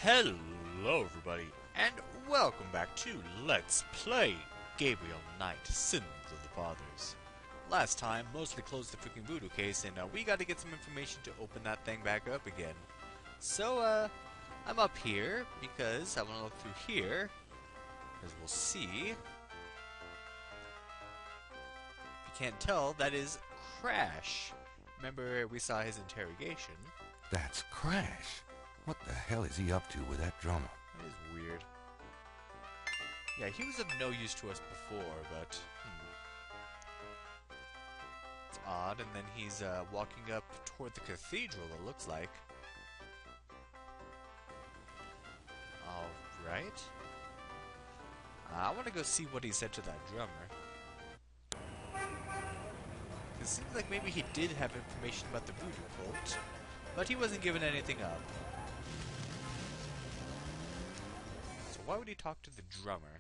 Hello everybody, and welcome back to Let's Play Gabriel Knight, Sins of the Fathers. Last time, mostly closed the freaking Voodoo case, and we got to get some information to open that thing back up again. So, I'm up here, because I want to look through here, as we'll see. If you can't tell, that is Crash. Remember, we saw his interrogation. That's Crash. What the hell is he up to with that drummer? That is weird. Yeah, he was of no use to us before, but... It's odd, and then he's walking up toward the cathedral, it looks like. Alright. I want to go see what he said to that drummer. It seems like maybe he did have information about the Voodoo cult, but he wasn't giving anything up. So why would he talk to the drummer?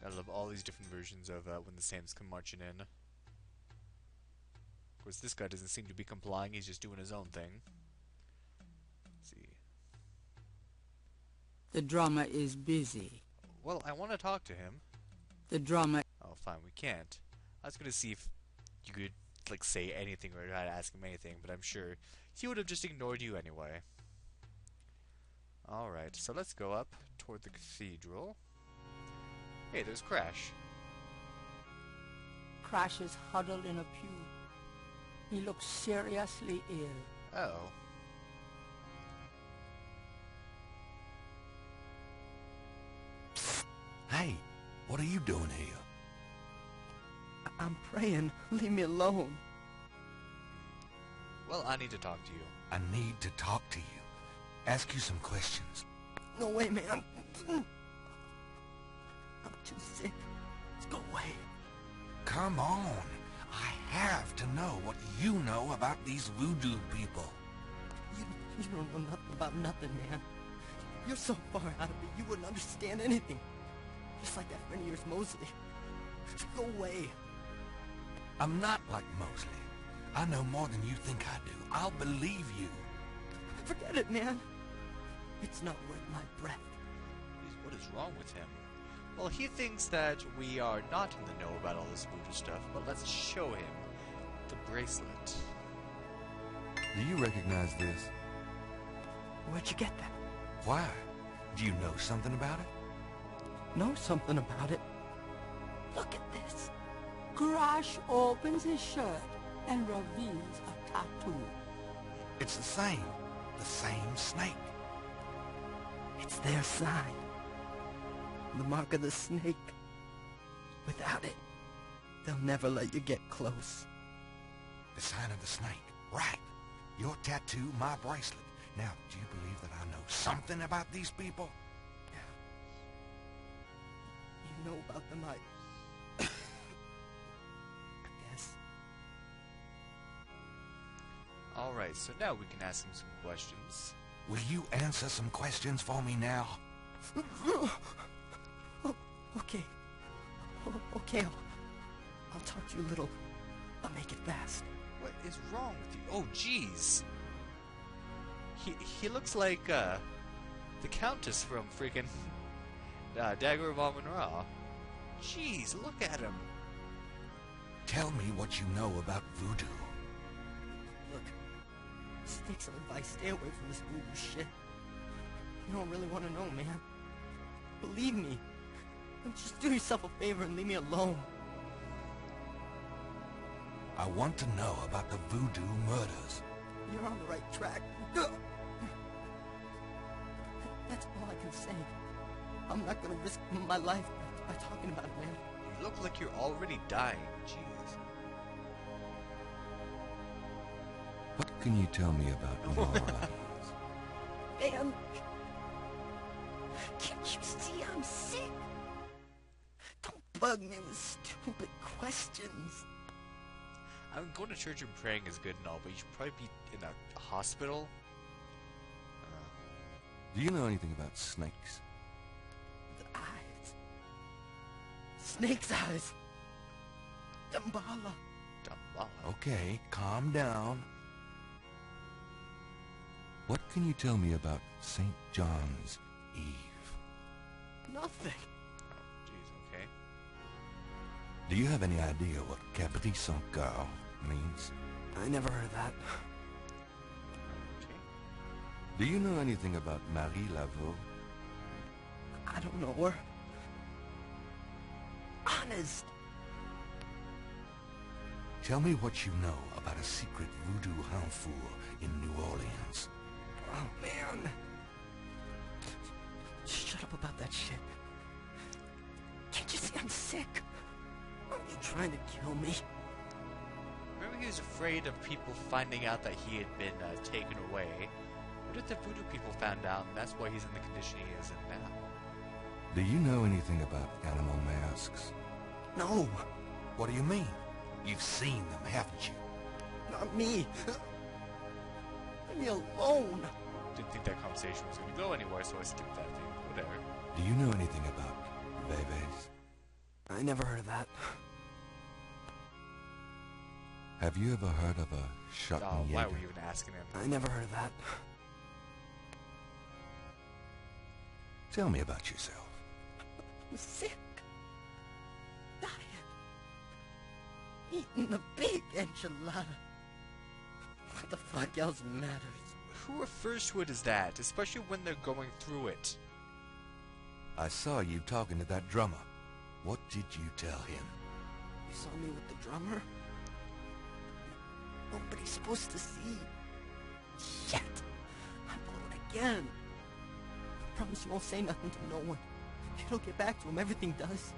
I love all these different versions of when the Saints come marching in. Of course, this guy doesn't seem to be complying, he's just doing his own thing. Let's see. The drummer is busy. Well, I want to talk to him. The drummer... Oh, fine, we can't. I was going to see if you could, like, say anything or try to ask him anything, but I'm sure he would have just ignored you anyway. Alright, so let's go up toward the cathedral. Hey, there's Crash. Crash is huddled in a pew. He looks seriously ill. Oh. Hey, what are you doing here? I'm praying. Leave me alone. Well, I need to talk to you. I need to talk to you. Ask you some questions. No way, man. I'm too sick. Let's go away. Come on. I have to know what you know about these voodoo people. You don't know nothing about nothing, man. You're so far out of it, you wouldn't understand anything. Just like that friend of yours, Mosley. Just go away. I'm not like Mosley. I know more than you think I do. I'll believe you. Forget it, man. It's not worth my breath. Jeez, what is wrong with him? Well, he thinks that we are not in the know about all this voodoo stuff, but let's show him the bracelet. Do you recognize this? Where'd you get that? Why? Do you know something about it? Know something about it? Look at this. Crash opens his shirt and reveals a tattoo. It's the same snake. It's their sign. The mark of the snake. Without it, they'll never let you get close. The sign of the snake. Right. Your tattoo, my bracelet. Now, do you believe that I know something about these people? You know about them, I guess. Alright, so now we can ask him some questions. Will you answer some questions for me now? Okay. Okay, I'll talk to you a little. I'll make it fast. What is wrong with you? Oh, jeez. He looks like, the Countess from freaking, Dagger of Amun-Ra. Jeez, look at him. Tell me what you know about voodoo. Look, just take some advice. Stay away from this voodoo shit. You don't really want to know, man. Believe me. Just do yourself a favor and leave me alone. I want to know about the voodoo murders. You're on the right track. That's all I can say. I'm not gonna risk my life by talking about it, man. You look like you're already dying. Jeez. What can you tell me about New Orleans? Man, can't you see I'm sick? Don't bug me with stupid questions. I mean, going to church and praying is good and all, but you should probably be in a hospital. Do you know anything about snakes? The eyes. Snake's eyes. Dambala. Dambala. Okay, calm down. What can you tell me about St. John's Eve? Nothing. Oh, jeez, okay. Do you have any idea what Capri Saint Gall means? I never heard of that. Okay. Do you know anything about Marie Laveau? I don't know her. Honest. Tell me what you know about a secret voodoo handful in New Orleans. Oh, man. Shut up about that shit. Can't you see I'm sick? Are you trying to kill me? Remember he was afraid of people finding out that he had been taken away. What if the voodoo people found out and that's why he's in the condition he is in now? Do you know anything about animal masks? No, What do you mean? You've seen them, haven't you? not me. Leave me alone. Didn't think that conversation was going to go anywhere, so I skipped that thing. Whatever. Do you know anything about Veves? I never heard of that. Have you ever heard of a Oh, Schottenjäger? why were you even asking him? I never heard of that. Tell me about yourself. I'm sick. Dying. Eating a big enchilada. What the fuck else matters? Who refers to it as that, especially when they're going through it? I saw you talking to that drummer. What did you tell him? You saw me with the drummer? Nobody's supposed to see. Shit! I blew it again. Promise you won't say nothing to no one. It'll get back to him, everything does.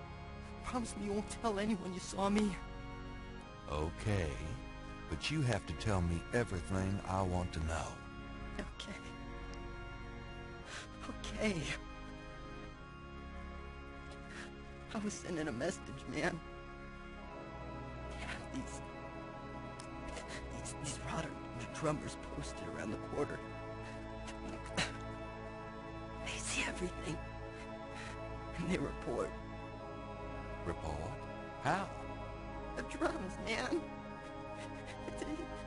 Promise me you won't tell anyone you saw me. Okay, but you have to tell me everything I want to know. Okay. Okay. I was sending a message, man. They have these rotten drummers posted around the quarter. They see everything. And they report. Report? How? The drums, man.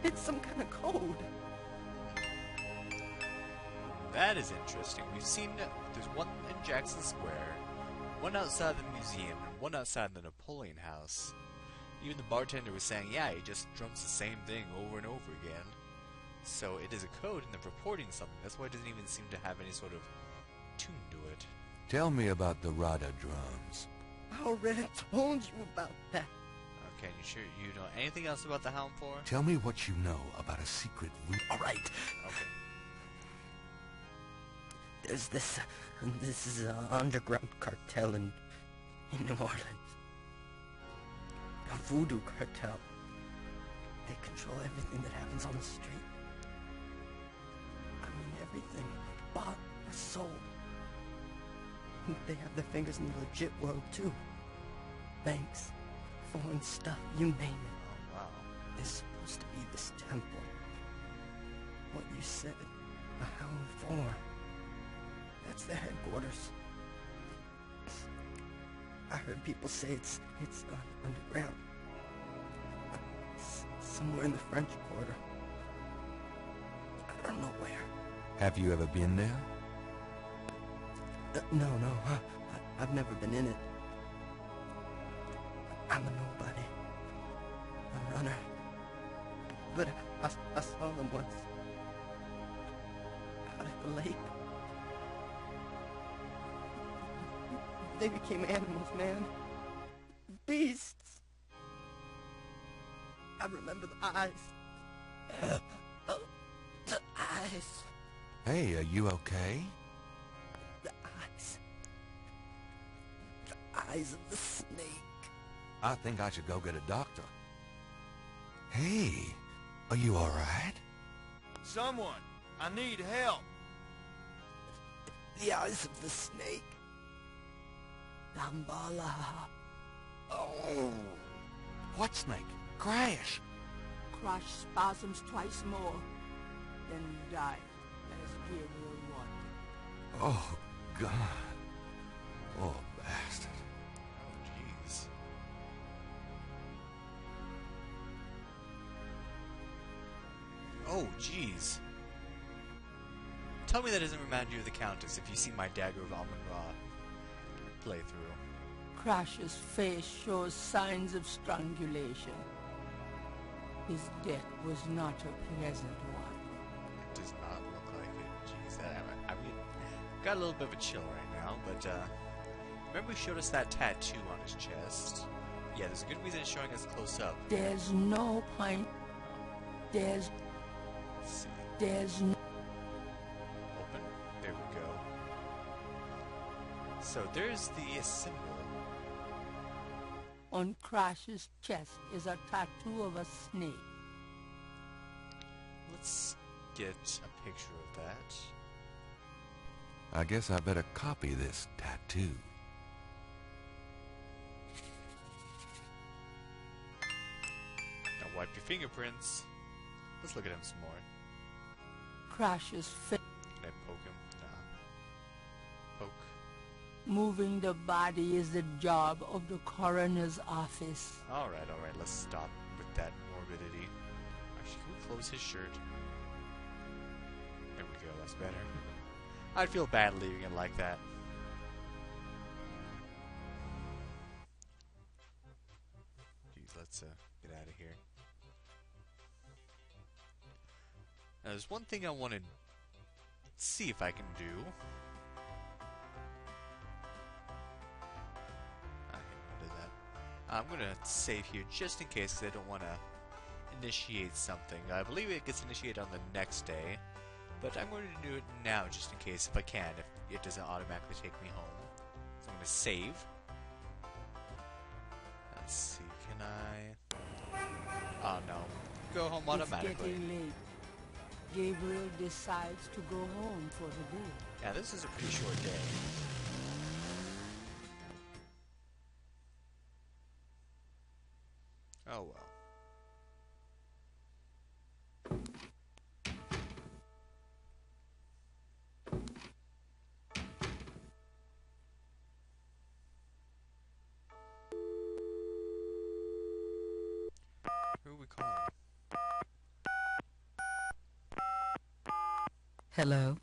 It's some kind of code. That is interesting. We've seen there's one in Jackson Square, one outside the museum, and one outside the Napoleon House. Even the bartender was saying, yeah, he just drums the same thing over and over again. So it is a code and they're reporting something. That's why it doesn't even seem to have any sort of tune to it. Tell me about the Rada drums. I already told you about that. Okay, you sure you know anything else about the Hound Floor? Tell me what you know about a secret voodoo... All right. Okay. There's this is an underground cartel in New Orleans. A voodoo cartel. They control everything that happens on the street. I mean, everything. Bought or sold. They have their fingers in the legit world, too. Banks, foreign stuff, you name it. Oh, wow. There's supposed to be this temple. What you said, a Hound Floor. That's their headquarters. I heard people say it's underground. Somewhere in the French Quarter. I don't know where. Have you ever been there? No, I've never been in it. I'm a nobody. A runner. But I saw them once. Out at the lake. They became animals, man. Beasts. I remember the eyes. The eyes. Hey, are you okay? The eyes. The eyes of the snake. I think I should go get a doctor. Hey, are you all right? Someone! I need help! The eyes of the snake. Dambala. Oh. What snake? Crash. Crush spasms twice more, then you die, as Gabriel wanted. Oh, God. Oh, bastard. Oh, jeez. Oh, jeez. Tell me that doesn't remind you of the Countess if you see my Dagger of Amon-Ra playthrough. Crash's face shows signs of strangulation. His death was not a pleasant one. It does not look like it. Jeez, I mean, got a little bit of a chill right now, but, remember he showed us that tattoo on his chest? Yeah, there's a good reason it's showing us close up. There's no point. Let's see. There's no... Open. There we go. So there's the symbol. On Crash's chest is a tattoo of a snake. Let's get a picture of that. I guess I better copy this tattoo. Now wipe your fingerprints. Let's look at him some more. Crash's face. Can I poke him? Nah. Poke. Moving the body is the job of the coroner's office. Alright, let's stop with that morbidity. Actually, can we close his shirt? There we go, that's better. I'd feel bad leaving it like that. Jeez, let's get out of here. Now, there's one thing I want to see if I can do. I'm gonna save here just in case, because I don't want to initiate something. I believe it gets initiated on the next day, but I'm going to do it now just in case, if I can, if it doesn't automatically take me home. So I'm going to save. Let's see, can I... Oh no, go home automatically. It's getting late. Gabriel decides to go home for the day. Yeah, this is a pretty short day. Oh well. Who are we calling? Hello?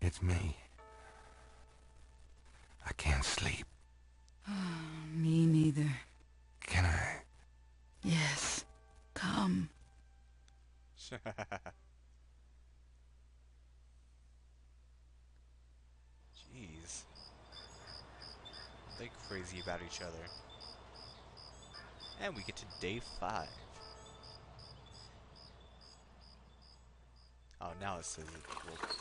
It's me. I can't sleep. Me neither. Can I? Yes. Come. Jeez. They're crazy about each other. And we get to day 5. Oh, now it says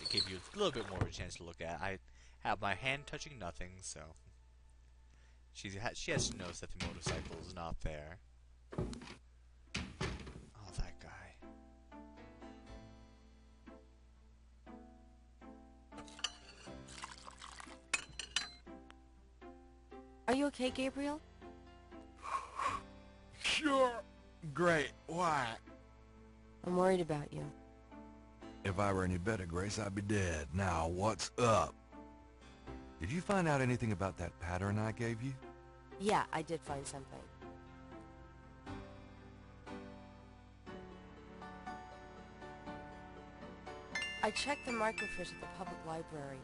it gave you a little bit more of a chance to look at. I have my hand touching nothing, so she has to notice that the motorcycle is not there. Oh, that guy. Are you okay, Gabriel? Sure. Great. Why? I'm worried about you. If I were any better, Grace, I'd be dead. Now, what's up? Did you find out anything about that pattern I gave you? Yeah, I did find something. I checked the microfiche at the public library.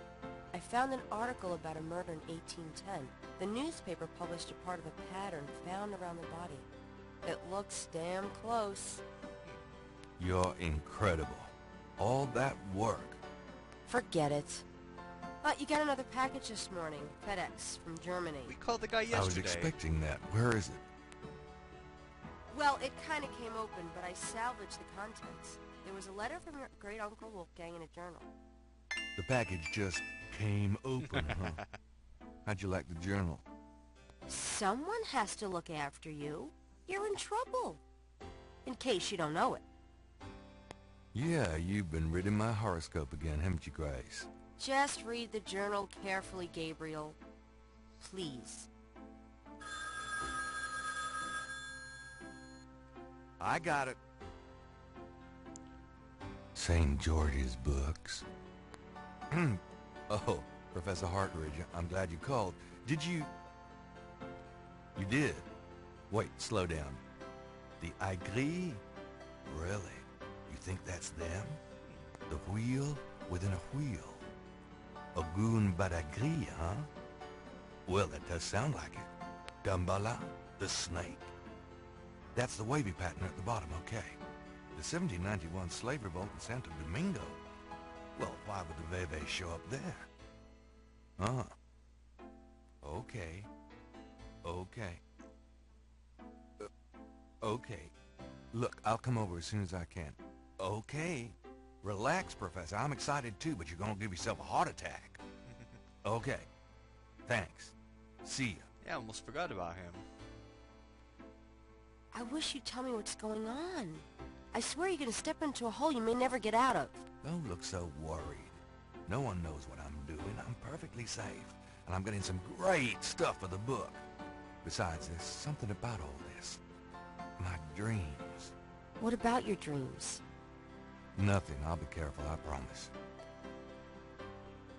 I found an article about a murder in 1810. The newspaper published a part of a pattern found around the body. It looks damn close. You're incredible. All that work. Forget it. You got another package this morning. FedEx from Germany. We called the guy yesterday. I was expecting that. Where is it? Well, it kind of came open, but I salvaged the contents. There was a letter from your great-uncle Wolfgang in a journal. The package just came open, huh? How'd you like the journal? Someone has to look after you. You're in trouble. In case you don't know it. Yeah, you've been reading my horoscope again, haven't you, Grace? Just read the journal carefully, Gabriel. Please. I got it. St. George's books. Oh, Professor Hartridge, I'm glad you called. Did you... You did? Wait, slow down. The Aigri? Really? You think that's them? The wheel within a wheel. Ogun Badagri, huh? Well, that does sound like it. Dambala, the snake. That's the wavy pattern at the bottom, okay. The 1791 slave revolt in Santo Domingo. Well, why would the Veve show up there? Huh. Okay. Okay. Okay. Look, I'll come over as soon as I can. Okay. Relax, Professor. I'm excited too, but you're gonna give yourself a heart attack. Okay. Thanks. See ya. Yeah, I almost forgot about him. I wish you'd tell me what's going on. I swear you're gonna step into a hole you may never get out of. Don't look so worried. No one knows what I'm doing. I'm perfectly safe. And I'm getting some great stuff for the book. Besides, there's something about all this. My dreams. What about your dreams? Nothing. I'll be careful, I promise.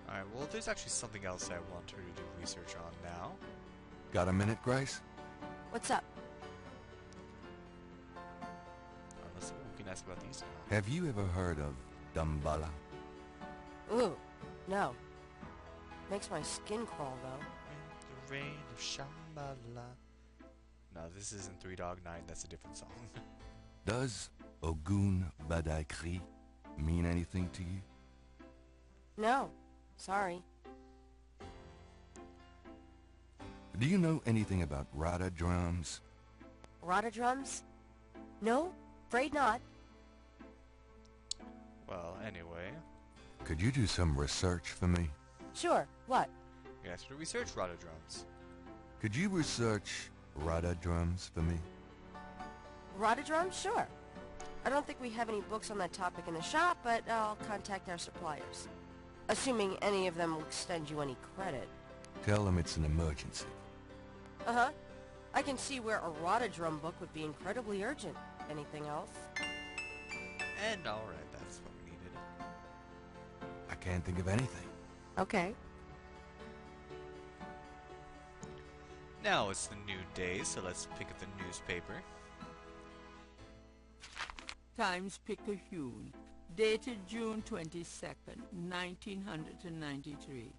Alright, well, there's actually something else I want her to do research on now. Got a minute, Grace? What's up? Let's see what we can ask about these now. Have you ever heard of Dambala? Ooh, no. Makes my skin crawl, though. The rain of Shambhala. No, this isn't Three Dog Night, that's a different song. Does Ogun Badagri mean anything to you? No. Sorry. Do you know anything about Rada drums? Rada drums? No, afraid not. Well, anyway. Could you do some research for me? Sure, what? You asked her to research Rada drums. Could you research Rada drums for me? Rada drums? Sure. I don't think we have any books on that topic in the shop, but I'll contact our suppliers. Assuming any of them will extend you any credit. Tell them it's an emergency. Uh-huh. I can see where a Rada drum book would be incredibly urgent. Anything else? And alright, that's what we needed. I can't think of anything. Okay. Now it's the new day, so let's pick up the newspaper. Times-Picayune, dated June 22nd, 1993.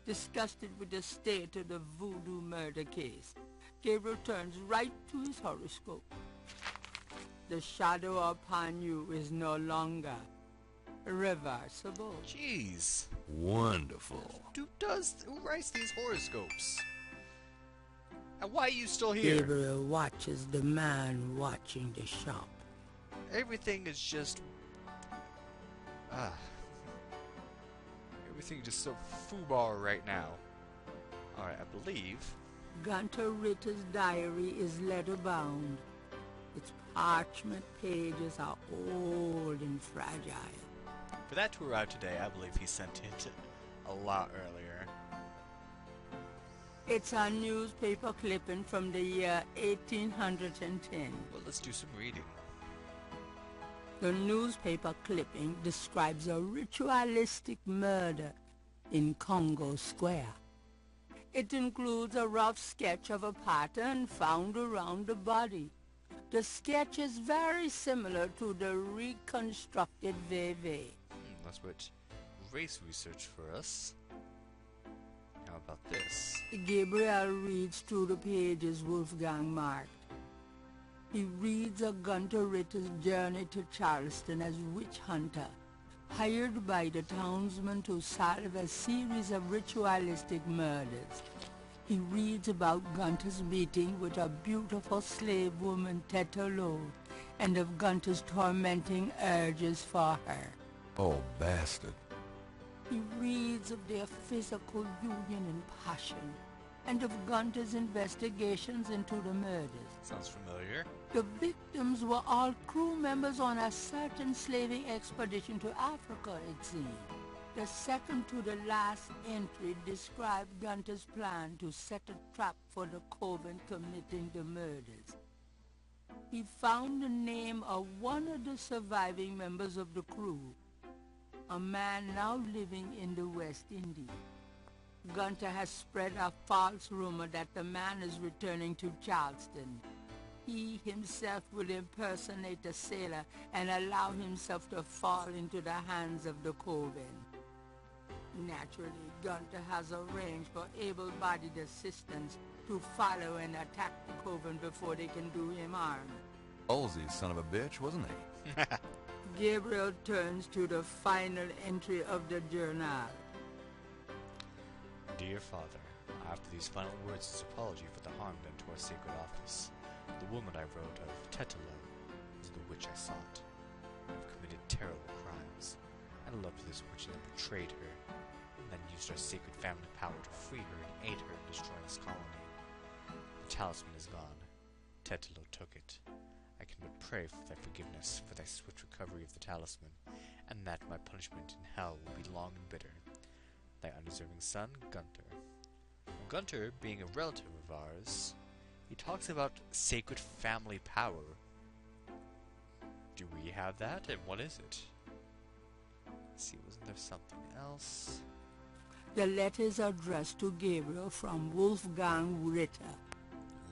Disgusted with the state of the Voodoo murder case, Gabriel turns right to his horoscope. The shadow upon you is no longer reversible. Jeez. Wonderful. Who writes these horoscopes? And why are you still here? Gabriel watches the man watching the shop. Everything is just... Everything is just so foobar right now. Alright, I believe... Gunter Ritter's diary is leather-bound. Its parchment pages are old and fragile. For that to arrive today, I believe he sent it a lot earlier. It's a newspaper clipping from the year 1810. Well, let's do some reading. The newspaper clipping describes a ritualistic murder in Congo Square. It includes a rough sketch of a pattern found around the body. The sketch is very similar to the reconstructed Veve. That's what race research for us. How about this? Gabriel reads through the pages Wolfgang marked. He reads of Gunter Ritter's journey to Charleston as witch hunter, hired by the townsmen to solve a series of ritualistic murders. He reads about Gunter's meeting with a beautiful slave woman, Tetelo, and of Gunter's tormenting urges for her. Oh, bastard. He reads of their physical union and passion, and of Gunter's investigations into the murders. Sounds familiar. The victims were all crew members on a certain slaving expedition to Africa, it seemed. The second to the last entry described Gunter's plan to set a trap for the coven committing the murders. He found the name of one of the surviving members of the crew, a man now living in the West Indies. Gunter has spread a false rumor that the man is returning to Charleston. he himself will impersonate a sailor and allow himself to fall into the hands of the coven. Naturally, Gunter has arranged for able-bodied assistants to follow and attack the coven before they can do him harm. Ballsy son of a bitch, wasn't he? Gabriel turns to the final entry of the journal. Dear Father, after these final words his apology for the harm done to our sacred office, the woman I wrote of, Tetelo, is the witch I sought. I've committed terrible crimes, and loved this witch and then betrayed her, and then used our sacred family power to free her and aid her in destroying this colony. The talisman is gone. Tetelo took it. I can but pray for thy forgiveness, for thy swift recovery of the talisman, and that my punishment in hell will be long and bitter. Thy undeserving son, Gunter. Gunter, being a relative of ours, he talks about sacred family power. Do we have that, and what is it? Let's see, wasn't there something else? The letter is addressed to Gabriel from Wolfgang Ritter.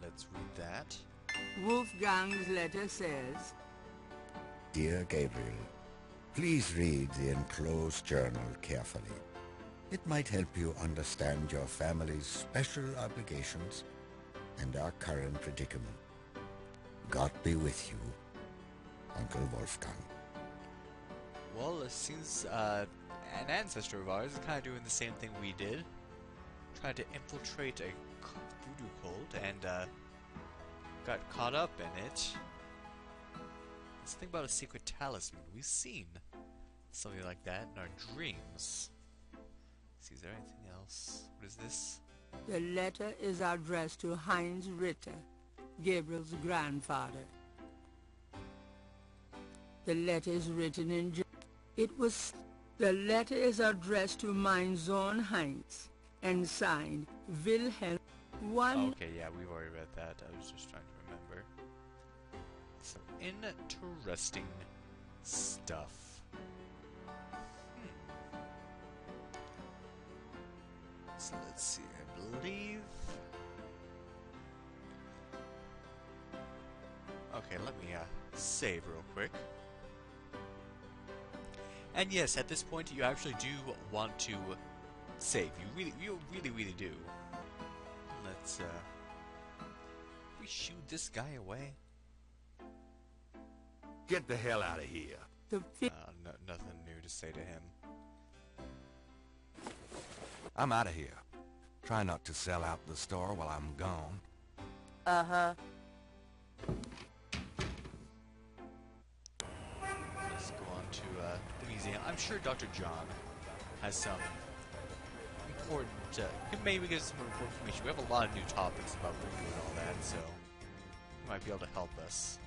Let's read that. Wolfgang's letter says, Dear Gabriel, please read the enclosed journal carefully. It might help you understand your family's special obligations and our current predicament. God be with you, Uncle Wolfgang. Well, it seems an ancestor of ours is kind of doing the same thing we did. Tried to infiltrate a voodoo cult and got caught up in it. Let's think about a secret talisman. We've seen something like that in our dreams. Let's see, is there anything else? What is this? the letter is addressed to Heinz Ritter, Gabriel's grandfather. The letter is written in German. The letter is addressed to mein Sohn Heinz and signed Wilhelm. Okay, yeah, we've already read that. I was just trying to remember. Some interesting stuff. So let's see, I believe... Okay, let me save real quick. And yes, at this point you actually do want to save. You really do. Let's we shoo this guy away. Get the hell out of here. Nothing new to say to him. I'm out of here. Try not to sell out the store while I'm gone. Uh-huh. Let's go on to the museum. I'm sure Dr. John has some important, maybe get some more information. We have a lot of new topics about voodoo and all that, so he might be able to help us.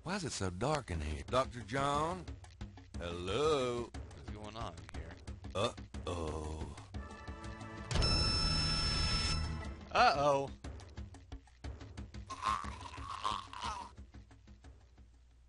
Why is it so dark in here? Dr. John? Hello? What's going on here? Uh-oh. Uh-oh.